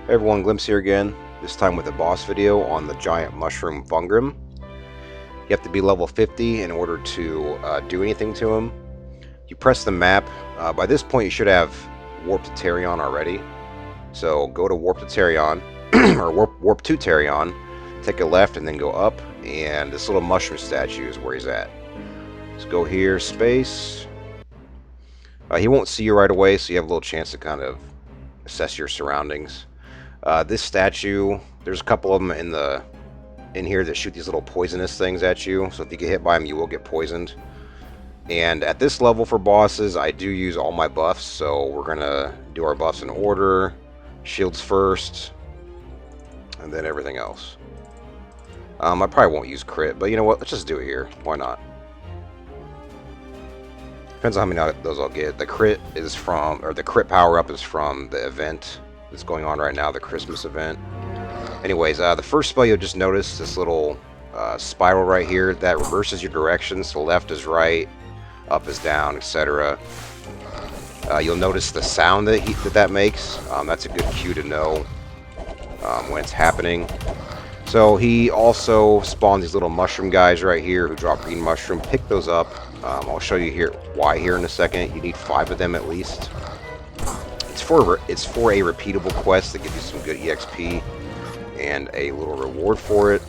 Hey everyone, Glimpse here again, this time with a boss video on the giant mushroom Fungrim. You have to be level 50 in order to do anything to him. You press the map. By this point you should have Warp to Tarion already. So go to Warp to Tarion, or Warp to Tarion, take a left and then go up, and this little mushroom statue is where he's at. Let's go here, space. He won't see you right away, so you have a little chance to kind of assess your surroundings. This statue, there's a couple of them in here that shoot these little poisonous things at you, so if you get hit by them you will get poisoned. And at this level for bosses I do use all my buffs, so we're gonna do our buffs in order. Shields first, and then everything else. I probably won't use crit, but you know what, let's just do it here. Why not? Depends on how many of those I'll get. The crit is from, or the crit power up is from the event that's going on right now, the Christmas event. Anyways, the first spell you'll just notice this little spiral right here that reverses your directions. So left is right, up is down, etc. You'll notice the sound that makes. That's a good cue to know when it's happening. So he also spawns these little mushroom guys right here who drop green mushroom. Pick those up. I'll show you here why here in a second. You need 5 of them at least. It's for a repeatable quest that gives you some good EXP and a little reward for it.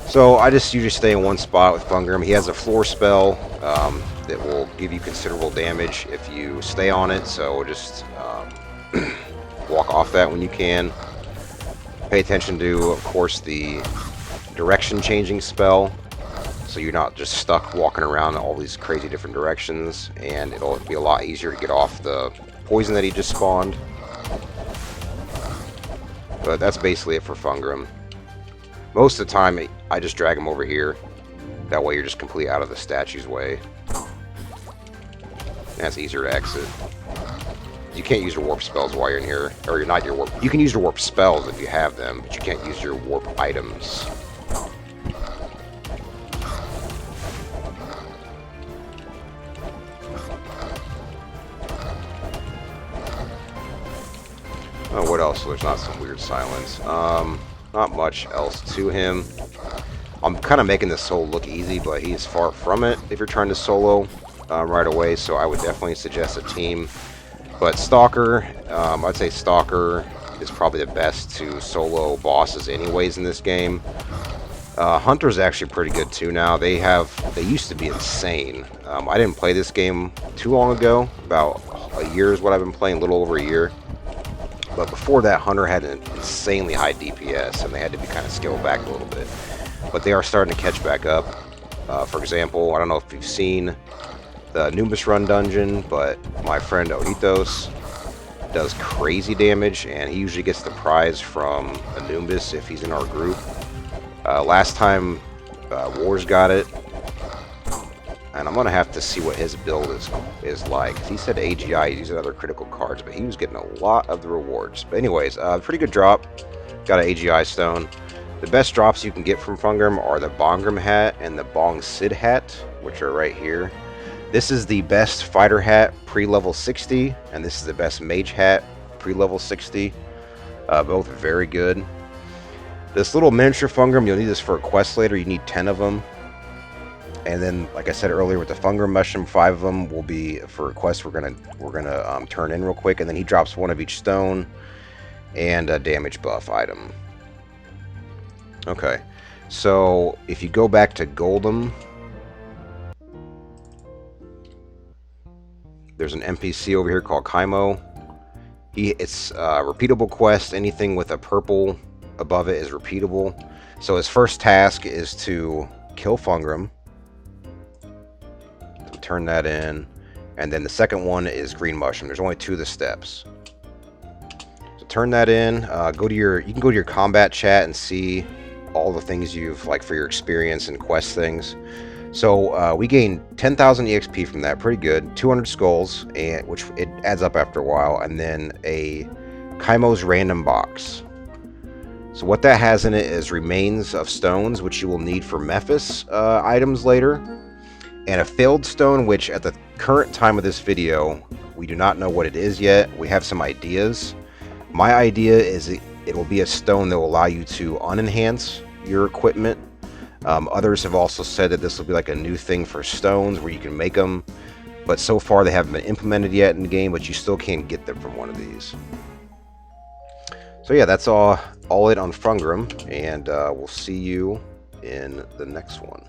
So I just usually stay in one spot with Fungrim. He has a floor spell that will give you considerable damage if you stay on it. So just walk off that when you can. Pay attention to, of course, the direction changing spell, so you're not just stuck walking around all these crazy different directions, and it'll be a lot easier to get off the poison that he just spawned. But that's basically it for Fungrim. Most of the time I just drag him over here, that way you're just completely out of the statue's way. That's easier to exit. You can't use your warp spells while you're in here, or you're not your warp. You can use your warp spells if you have them, but you can't use your warp items. Oh, what else? There's not some weird silence. Not much else to him. I'm kind of making this solo look easy, but he's far from it if you're trying to solo right away, so I would definitely suggest a team. But Stalker, I'd say Stalker is probably the best to solo bosses anyways in this game. Hunter's actually pretty good too now. They used to be insane. I didn't play this game too long ago. About a year is what I've been playing, a little over a year. But before that, Hunter had an insanely high DPS, and they had to be kind of scaled back a little bit. But they are starting to catch back up. For example, I don't know if you've seen the Nimbus Run dungeon, but my friend Ojitos does crazy damage, and he usually gets the prize from a Nimbus if he's in our group. Last time Wars got it, and I'm gonna have to see what his build is like. He said AGI, he's using other critical cards, but he was getting a lot of the rewards. But anyways, pretty good drop. Got an AGI stone. The best drops you can get from Fungrim are the Bongrim hat and the Bong Sid hat, which are right here. This is the best fighter hat pre-level 60, and this is the best mage hat pre-level 60. Both very good. This little miniature Fungrim, you'll need this for a quest later. You need 10 of them. And then, like I said earlier, with the Fungrim mushroom, 5 of them will be for a quest we're gonna turn in real quick. And then he drops 1 of each stone and a damage buff item. Okay, so if you go back to Goldem, there's an NPC over here called Kaimo. It's a repeatable quest. Anything with a purple above it is repeatable. So his first task is to kill Fungrim. So turn that in. And then the second one is green mushroom. There's only 2 of the steps. So turn that in. You can go to your combat chat and see all the things you've, like, for your experience and quest things. So we gained 10,000 EXP from that, pretty good. 200 skulls, which it adds up after a while, and then a Kaimo's random box. So what that has in it is remains of stones, which you will need for Mephis items later, and a failed stone, which at the current time of this video, we do not know what it is yet. We have some ideas. My idea is it will be a stone that will allow you to unenhance your equipment. Others have also said that this will be like a new thing for stones where you can make them, but so far they haven't been implemented yet in the game, but you still can't get them from one of these. So yeah, that's all it on Fungrim, and we'll see you in the next one.